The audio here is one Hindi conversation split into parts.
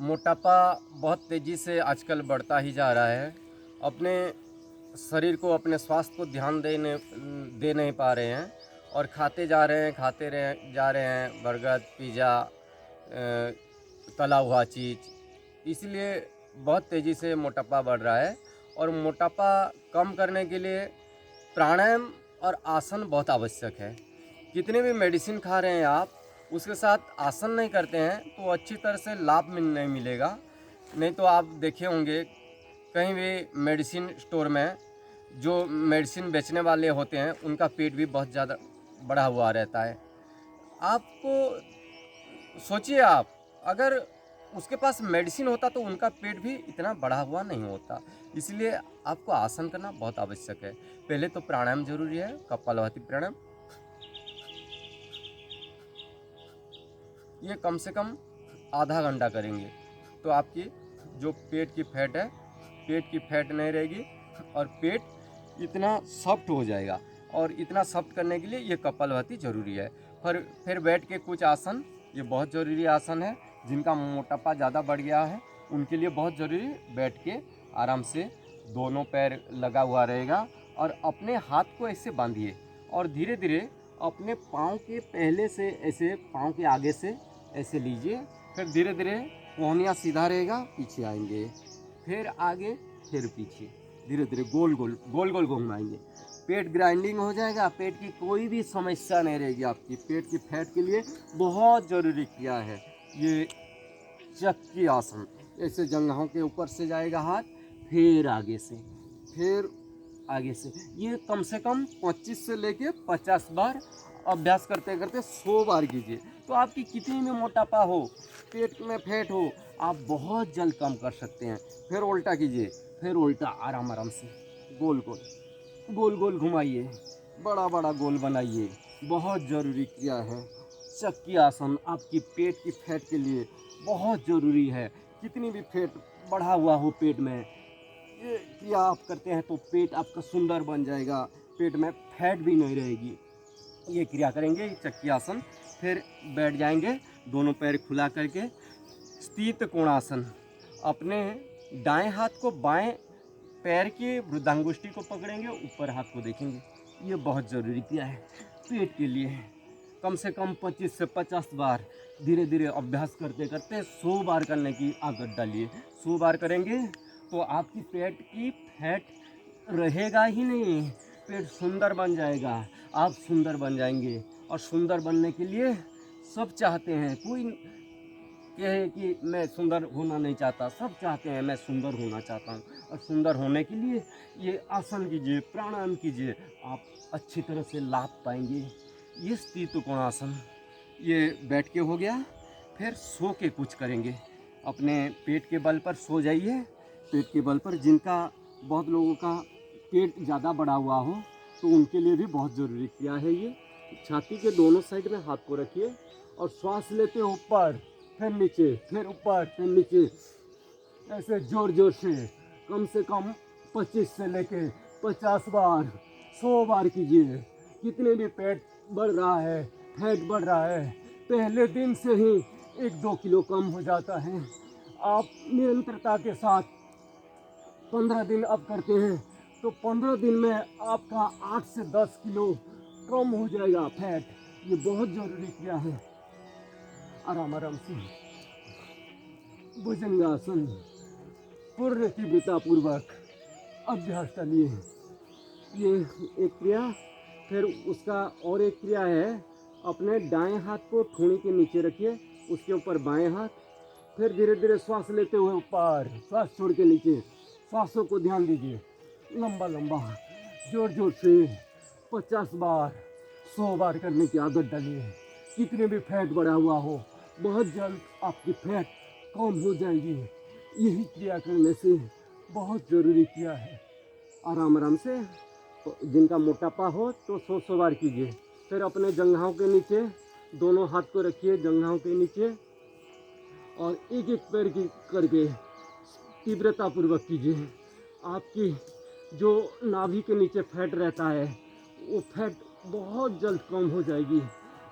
मोटापा बहुत तेज़ी से आजकल बढ़ता ही जा रहा है। अपने शरीर को, अपने स्वास्थ्य को ध्यान दे नहीं पा रहे हैं और खाते जा रहे हैं, जा रहे हैं बर्गर, पिज़्ज़ा, तला हुआ चीज़। इसलिए बहुत तेज़ी से मोटापा बढ़ रहा है और मोटापा कम करने के लिए प्राणायाम और आसन बहुत आवश्यक है। कितने भी मेडिसिन खा रहे हैं आप, उसके साथ आसन नहीं करते हैं तो अच्छी तरह से लाभ नहीं मिलेगा। नहीं तो आप देखे होंगे कहीं भी मेडिसिन स्टोर में जो मेडिसिन बेचने वाले होते हैं उनका पेट भी बहुत ज़्यादा बढ़ा हुआ रहता है। आपको सोचिए, आप अगर उसके पास मेडिसिन होता तो उनका पेट भी इतना बढ़ा हुआ नहीं होता। इसलिए आपको आसन करना बहुत आवश्यक है। पहले तो प्राणायाम जरूरी है, कपालभाति प्राणायाम। ये कम से कम आधा घंटा करेंगे तो आपकी जो पेट की फैट है, पेट की फैट नहीं रहेगी और पेट इतना सॉफ्ट हो जाएगा। और इतना सॉफ्ट करने के लिए ये कपालभाति ज़रूरी है। फिर बैठ के कुछ आसन, ये बहुत ज़रूरी आसन है। जिनका मोटापा ज़्यादा बढ़ गया है उनके लिए बहुत ज़रूरी, बैठ के आराम से दोनों पैर लगा हुआ रहेगा और अपने हाथ को ऐसे बांधिए और धीरे धीरे अपने पाँव के पहले से ऐसे, पाँव के आगे से ऐसे लीजिए। फिर धीरे धीरे कोहनिया सीधा रहेगा, पीछे आएंगे, फिर आगे, फिर पीछे, धीरे धीरे गोल गोल घुमाएंगे। पेट ग्राइंडिंग हो जाएगा, पेट की कोई भी समस्या नहीं रहेगी आपकी। पेट की फैट के लिए बहुत ज़रूरी क्रिया है ये चक्की आसन। ऐसे जंघों के ऊपर से जाएगा हाथ, फिर आगे से, फिर आगे से। ये कम से कम 25 से लेके 50 बार अभ्यास करते करते 100 बार कीजिए। तो आपकी कितनी भी मोटापा हो, पेट में फैट हो, आप बहुत जल्द कम कर सकते हैं। फिर उल्टा कीजिए, फिर उल्टा आराम आराम से गोल गोल घुमाइए, बड़ा बड़ा गोल बनाइए। बहुत ज़रूरी क्रिया है चक्की आसन, आपकी पेट की फैट के लिए बहुत ज़रूरी है। कितनी भी फैट बढ़ा हुआ हो पेट में, ये क्रिया आप करते हैं तो पेट आपका सुंदर बन जाएगा, पेट में फैट भी नहीं रहेगी। ये क्रिया करेंगे चक्की आसन। फिर बैठ जाएंगे दोनों पैर खुला करके, स्थित कोणासन। अपने दाएं हाथ को बाएं पैर की वृद्धांगुष्ठी को पकड़ेंगे, ऊपर हाथ को देखेंगे। ये बहुत ज़रूरी क्रिया है पेट के लिए। कम से कम 25 से 50 बार धीरे धीरे अभ्यास करते करते 100 बार करने की आदत डालिए। 100 बार करेंगे तो आपकी पेट की फैट रहेगा ही नहीं, पेट सुंदर बन जाएगा, आप सुंदर बन जाएंगे। और सुंदर बनने के लिए सब चाहते हैं, कोई कहे कि मैं सुंदर होना नहीं चाहता, सब चाहते हैं मैं सुंदर होना चाहता हूँ। और सुंदर होने के लिए ये आसन कीजिए, प्राणायाम कीजिए, आप अच्छी तरह से लाभ पाएंगे। ये स्थित कोणासन, ये बैठ के हो गया। फिर सो के कुछ करेंगे, अपने पेट के बल पर सो जाइए। पेट के बल पर, जिनका, बहुत लोगों का पेट ज़्यादा बढ़ा हुआ हो तो उनके लिए भी बहुत ज़रूरी क्रिया है ये। छाती के दोनों साइड में हाथ को रखिए और श्वास लेते हो ऊपर, फिर नीचे, फिर ऊपर, फिर नीचे, ऐसे जोर जोर से कम 25 से लेके 50 बार, 100 बार कीजिए। कितने भी पेट बढ़ रहा है, फैट बढ़ रहा है, पहले दिन से ही 1-2 किलो कम हो जाता है। आप निरंतरता के साथ 15 दिन अब करते हैं तो 15 दिन में आपका 8 से 10 किलो कम हो जाएगा फैट। ये बहुत ज़रूरी क्रिया है। आराम आराम से भुजंगासन पूर्ण तीव्रतापूर्वक अभ्यास डालिए। ये एक क्रिया। फिर उसका और एक क्रिया है, अपने दाएं हाथ को ठोड़ी के नीचे रखिए, उसके ऊपर बाएं हाथ, फिर धीरे धीरे श्वास लेते हुए ऊपर, श्वास छोड़ के नीचे। श्वासों को ध्यान दीजिए, लंबा लंबा, जोर जोर से 50 बार, 100 बार करने की आदत डालिए। कितने भी फैट बढ़ा हुआ हो, बहुत जल्द आपकी फैट कम हो जाएगी। यही क्रिया करने से बहुत ज़रूरी क्रिया है। आराम आराम से, जिनका मोटापा हो तो 100 बार कीजिए। फिर अपने जंघों के नीचे दोनों हाथ को रखिए, जंघों के नीचे, और एक एक पैर की करके तीव्रतापूर्वक कीजिए। आपकी जो नाभि के नीचे फैट रहता है वो फैट बहुत जल्द कम हो जाएगी।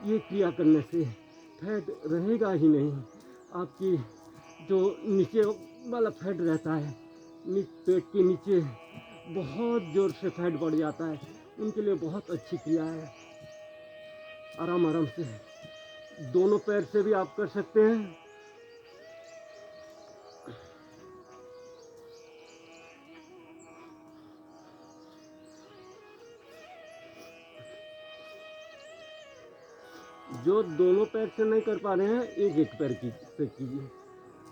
ये क्रिया करने से फैट रहेगा ही नहीं। आपकी जो नीचे वाला फैट रहता है, पेट के नीचे बहुत ज़ोर से फैट बढ़ जाता है, उनके लिए बहुत अच्छी क्रिया है। आराम आराम से दोनों पैर से भी आप कर सकते हैं। जो दोनों पैर से नहीं कर पा रहे हैं, एक एक पैर की से कीजिए।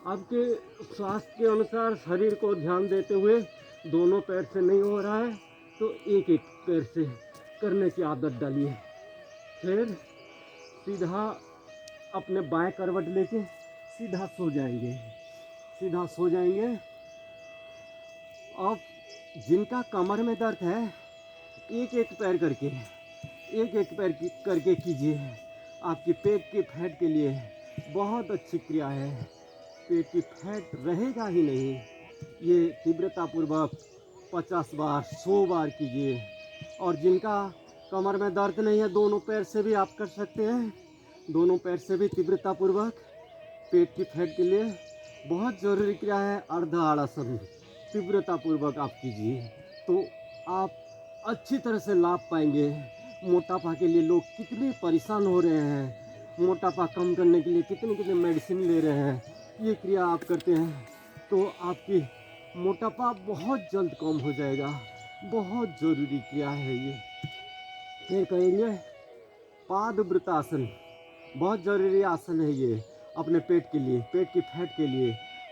आपके स्वास्थ्य के अनुसार शरीर को ध्यान देते हुए दोनों पैर से नहीं हो रहा है तो एक एक पैर से करने की आदत डालिए। फिर सीधा अपने बाएं करवट लेके सीधा सो जाएंगे, सीधा सो जाएंगे। अब जिनका कमर में दर्द है, एक एक पैर करके करके कीजिए। आपकी पेट के फैट के लिए बहुत अच्छी क्रिया है। पेट की फैट रहेगा ही नहीं। ये तीव्रतापूर्वक 50 बार 100 बार कीजिए। और जिनका कमर में दर्द नहीं है, दोनों पैर से भी आप कर सकते हैं। दोनों पैर से भी तीव्रतापूर्वक पेट की फैट के लिए बहुत ज़रूरी क्रिया है। अर्ध आसन तीव्रतापूर्वक आप कीजिए तो आप अच्छी तरह से लाभ पाएंगे। मोटापा के लिए लोग कितने परेशान हो रहे हैं, मोटापा कम करने के लिए कितने मेडिसिन ले रहे हैं, ये क्रिया आप करते हैं तो आपकी मोटापा बहुत जल्द कम हो जाएगा। बहुत ज़रूरी क्रिया है ये। फिर कहेंगे पादवृतासन, बहुत ज़रूरी आसन है ये अपने पेट के लिए, पेट की फैट के लिए।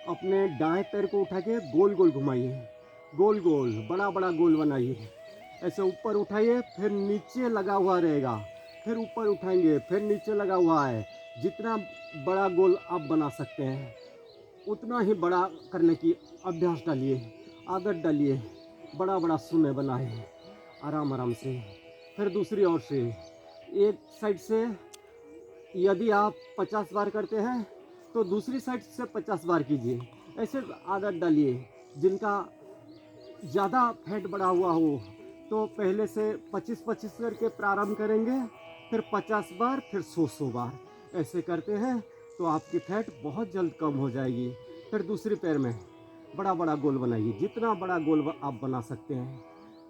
अपने दाएं पैर को उठा के गोल गोल घुमाइए, गोल गोल बड़ा बड़ा गोल बनाइए। ऐसे ऊपर उठाइए, फिर नीचे लगा हुआ रहेगा, फिर ऊपर उठाएंगे, फिर नीचे लगा हुआ है। जितना बड़ा गोल आप बना सकते हैं उतना ही बड़ा करने की अभ्यास डालिए, आदत डालिए। बड़ा बड़ा शून्य बनाए आराम आराम से। फिर दूसरी ओर से एक साइड से यदि आप 50 बार करते हैं तो दूसरी साइड से 50 बार कीजिए। ऐसे आदत डालिए। जिनका ज़्यादा फैट बढ़ा हुआ हो तो पहले से 25-25 करके प्रारंभ करेंगे, फिर 50 बार, फिर 100 बार। ऐसे करते हैं तो आपकी फैट बहुत जल्द कम हो जाएगी। फिर दूसरी पैर में बड़ा बड़ा गोल बनाइए। जितना बड़ा गोल आप बना सकते हैं,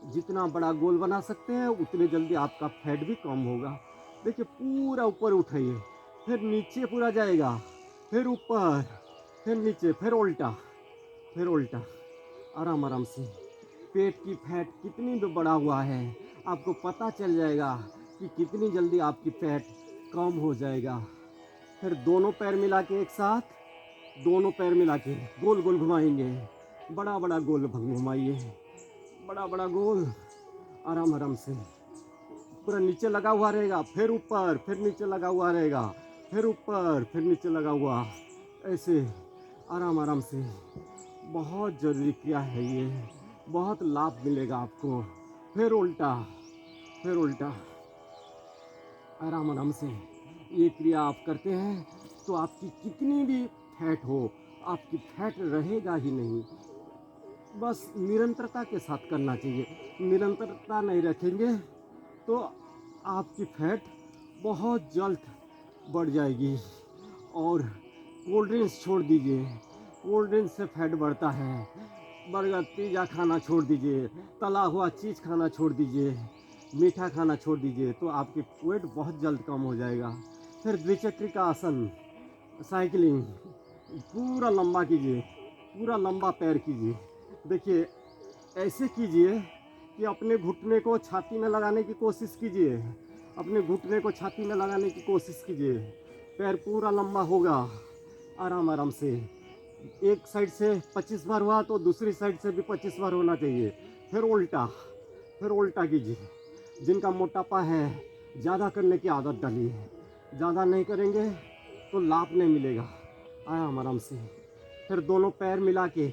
जितना बड़ा गोल बना सकते हैं उतनी जल्दी आपका फैट भी कम होगा। देखिए पूरा ऊपर उठाइए, फिर नीचे पूरा जाएगा, फिर ऊपर, फिर नीचे, फिर उल्टा, फिर उल्टा। आराम आराम से। पेट की फैट कितनी भी बढ़ा हुआ है आपको पता चल जाएगा कि कितनी जल्दी आपकी फैट कम हो जाएगा। फिर दोनों पैर मिला के एक साथ, दोनों पैर मिला के गोल गोल घुमाएंगे। बड़ा बड़ा गोल घुमाइए, बड़ा बड़ा गोल। आराम आराम से पूरा नीचे लगा हुआ रहेगा, फिर ऊपर, फिर नीचे लगा हुआ रहेगा, फिर ऊपर, फिर नीचे लगा हुआ। ऐसे आराम आराम से। बहुत ज़रूरी क्रिया है ये, बहुत लाभ मिलेगा आपको। फिर उल्टा, फिर उल्टा। आराम आराम से ये क्रिया आप करते हैं तो आपकी कितनी भी फैट हो, आपकी फैट रहेगा ही नहीं। बस निरंतरता के साथ करना चाहिए। निरंतरता नहीं रखेंगे तो आपकी फैट बहुत जल्द बढ़ जाएगी। और कोल्ड ड्रिंक्स छोड़ दीजिए, कोल्ड ड्रिंक्स से फैट बढ़ता है। बर्गर पिज़्ज़ा खाना छोड़ दीजिए, तला हुआ चीज़ खाना छोड़ दीजिए, मीठा खाना छोड़ दीजिए तो आपकी वेट बहुत जल्द कम हो जाएगा। फिर द्विचक्री का आसन, साइकिलिंग पूरा लंबा कीजिए, पूरा लंबा पैर कीजिए। देखिए ऐसे कीजिए कि अपने घुटने को छाती में लगाने की कोशिश कीजिए, अपने घुटने को छाती में लगाने की कोशिश कीजिए। पैर पूरा लंबा होगा। आराम आराम से। एक साइड से 25 बार हुआ तो दूसरी साइड से भी 25 बार होना चाहिए। फिर उल्टा, फिर उल्टा कीजिए। जिनका मोटापा है ज़्यादा करने की आदत डालिए, ज़्यादा नहीं करेंगे तो लाभ नहीं मिलेगा। आराम आराम से। फिर दोनों पैर मिला के,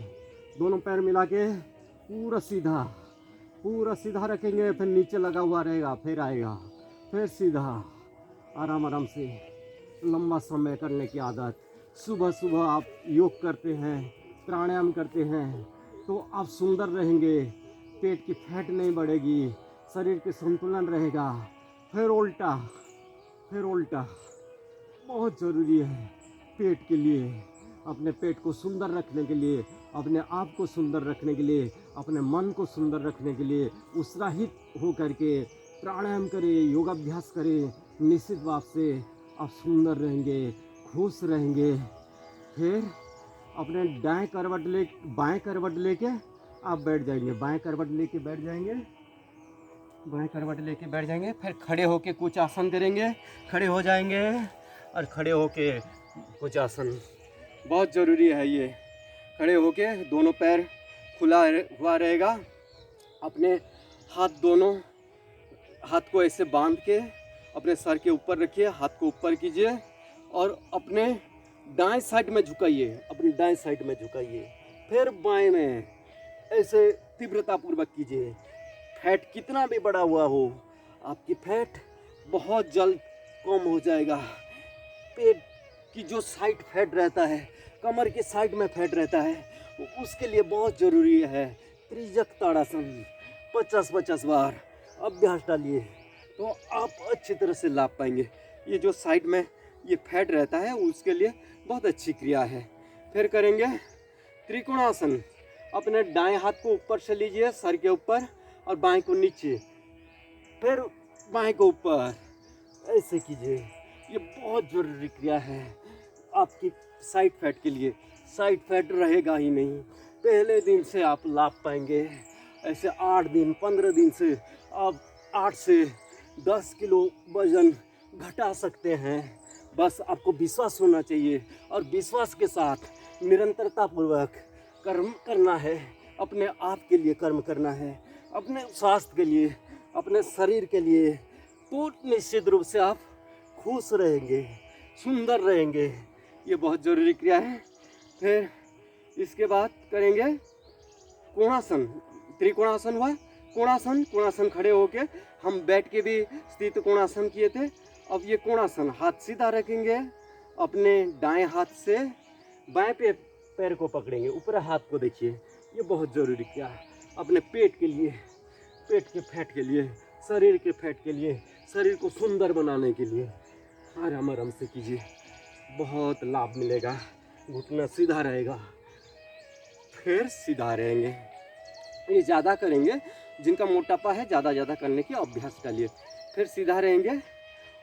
दोनों पैर मिला के पूरा सीधा, पूरा सीधा रखेंगे। फिर नीचे लगा हुआ रहेगा, फिर आएगा, फिर सीधा। आराम आराम से लंबा समय करने की आदत। सुबह सुबह आप योग करते हैं, प्राणायाम करते हैं तो आप सुंदर रहेंगे। पेट की फैट नहीं बढ़ेगी, शरीर के संतुलन रहेगा। फिर उल्टा, फिर उल्टा। बहुत ज़रूरी है पेट के लिए। अपने पेट को सुंदर रखने के लिए, अपने आप को सुंदर रखने के लिए, अपने मन को सुंदर रखने के लिए उत्साहित हो करके प्राणायाम करें, योगाभ्यास करें। निश्चित बात से आप सुंदर रहेंगे, खुश रहेंगे। फिर अपने बाएं करवट लेके आप बैठ जाएंगे। बाएं करवट लेके बैठ जाएंगे। बाएं करवट लेके बैठ जाएंगे। फिर खड़े होके कुछ आसन करेंगे। खड़े हो जाएंगे और खड़े होके कुछ आसन, बहुत ज़रूरी है ये। खड़े होके दोनों पैर खुला हुआ रहेगा। अपने दोनों हाथ को ऐसे बांध के अपने सर के ऊपर रखिए, हाथ को ऊपर कीजिए और अपने दाएं साइड में झुकाइए। अपनी दाएं साइड में झुकाइए। फिर बाएं में ऐसे तीव्रतापूर्वक कीजिए। फैट कितना भी बढ़ा हुआ हो, आपकी फैट बहुत जल्द कम हो जाएगा। पेट की जो साइड फैट रहता है, कमर के साइड में फैट रहता है, उसके लिए बहुत ज़रूरी है त्रिजक ताड़ासन 50-50 बार अभ्यास डालिए तो आप अच्छी तरह से लाभ पाएंगे। ये जो साइड में ये फैट रहता है उसके लिए बहुत अच्छी क्रिया है। फिर करेंगे त्रिकोणासन। अपने दाएं हाथ को ऊपर से लीजिए सर के ऊपर और बाएं को नीचे, फिर बाएं को ऊपर, ऐसे कीजिए। ये बहुत ज़रूरी क्रिया है आपकी साइड फैट के लिए। साइड फैट रहेगा ही नहीं, पहले दिन से आप लाभ पाएंगे। ऐसे 8 दिन 15 दिन से आप 8 से 10 किलो वजन घटा सकते हैं। बस आपको विश्वास होना चाहिए और विश्वास के साथ निरंतरतापूर्वक कर्म करना है। अपने आप के लिए कर्म करना है, अपने स्वास्थ्य के लिए, अपने शरीर के लिए। तो निश्चित रूप से आप खुश रहेंगे, सुंदर रहेंगे। ये बहुत ज़रूरी क्रिया है। फिर इसके बाद करेंगे कोणासन। त्रिकोणासन हुआ, कोणासन खड़े होके हम बैठ के भी स्थित कोणासन किए थे। अब ये कोणासन, हाथ सीधा रखेंगे, अपने दाएं हाथ से बाएं पैर को पकड़ेंगे, ऊपर हाथ को देखिए। ये बहुत ज़रूरी क्या है अपने पेट के लिए, पेट के फैट के लिए, शरीर के फैट के लिए, शरीर को सुंदर बनाने के लिए आराम से कीजिए, बहुत लाभ मिलेगा। घुटना सीधा रहेगा, फिर सीधा रहेंगे। ये ज़्यादा करेंगे, जिनका मोटापा है ज़्यादा करने की अभ्यास डालिए। फिर सीधा रहेंगे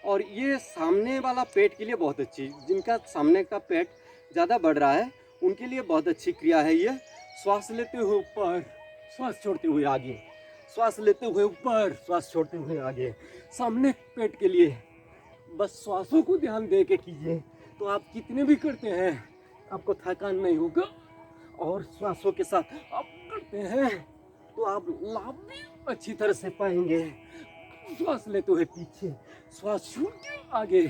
और ये सामने वाला पेट के लिए बहुत अच्छी, जिनका सामने का पेट ज़्यादा बढ़ रहा है उनके लिए बहुत अच्छी क्रिया है ये। श्वास लेते हुए ऊपर, श्वास छोड़ते हुए आगे, श्वास लेते हुए ऊपर, श्वास छोड़ते हुए आगे। सामने पेट के लिए बस श्वासों को ध्यान दे के कीजिए तो आप कितने भी करते हैं आपको थकान नहीं होगा। और श्वासों के साथ आप करते हैं तो आप लाभ भी अच्छी तरह से पाएंगे। श्वास लेते हुए पीछे, श्वास छोड़ के आगे,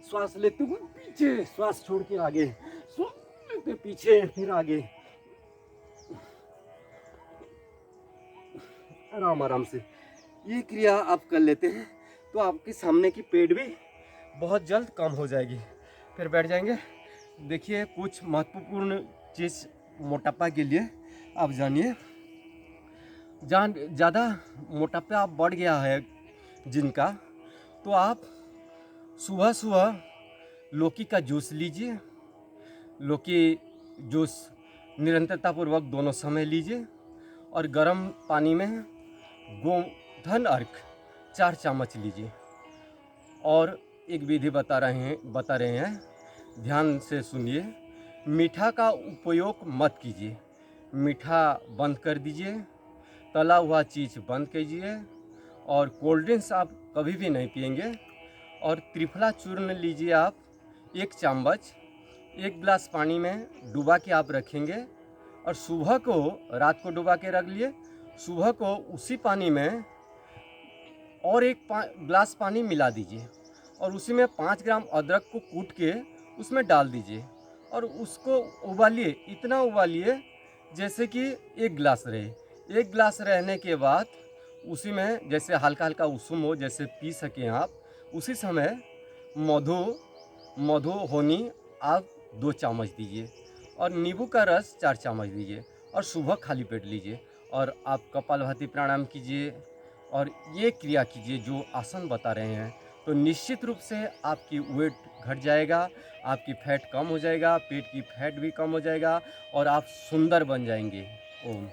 श्वास लेते हुए पीछे, श्वास छोड़ के आगे, श्वास लेते पीछे फिर आगे। आराम से ये क्रिया आप कर लेते हैं तो आपके सामने की पेट भी बहुत जल्द कम हो जाएगी। फिर बैठ जाएंगे। देखिए कुछ महत्वपूर्ण चीज़ मोटापा के लिए आप जानिए। ज़्यादा मोटापा बढ़ गया है जिनका, तो आप सुबह लौकी का जूस लीजिए। लौकी जूस निरंतरतापूर्वक दोनों समय लीजिए और गर्म पानी में गोधन अर्क 4 चम्मच लीजिए। और एक विधि बता रहे हैं, ध्यान से सुनिए। मीठा का उपयोग मत कीजिए, मीठा बंद कर दीजिए, तला हुआ चीज़ बंद कीजिए और कोल्ड ड्रिंक्स आप कभी भी नहीं पिएंगे। और त्रिफला चूर्ण लीजिए आप 1 चम्मच, 1 गिलास पानी में डुबा के आप रखेंगे और सुबह को, रात को डुबा के रख लिए, सुबह को उसी पानी में और 1 गिलास पानी मिला दीजिए और उसी में 5 ग्राम अदरक को कूट के उसमें डाल दीजिए और उसको उबालिए। इतना उबालिए जैसे कि 1 गिलास रहे। 1 गिलास रहने के बाद उसी में जैसे हल्का हल्का उषुम हो, जैसे पी सकें आप, उसी समय मधु होनी आप 2 चम्मच दीजिए और नींबू का रस 4 चम्मच दीजिए और सुबह खाली पेट लीजिए। और आप कपालभाति प्राणायाम कीजिए और ये क्रिया कीजिए जो आसन बता रहे हैं, तो निश्चित रूप से आपकी वेट घट जाएगा, आपकी फैट कम हो जाएगा, पेट की फैट भी कम हो जाएगा और आप सुंदर बन जाएंगे। ओम।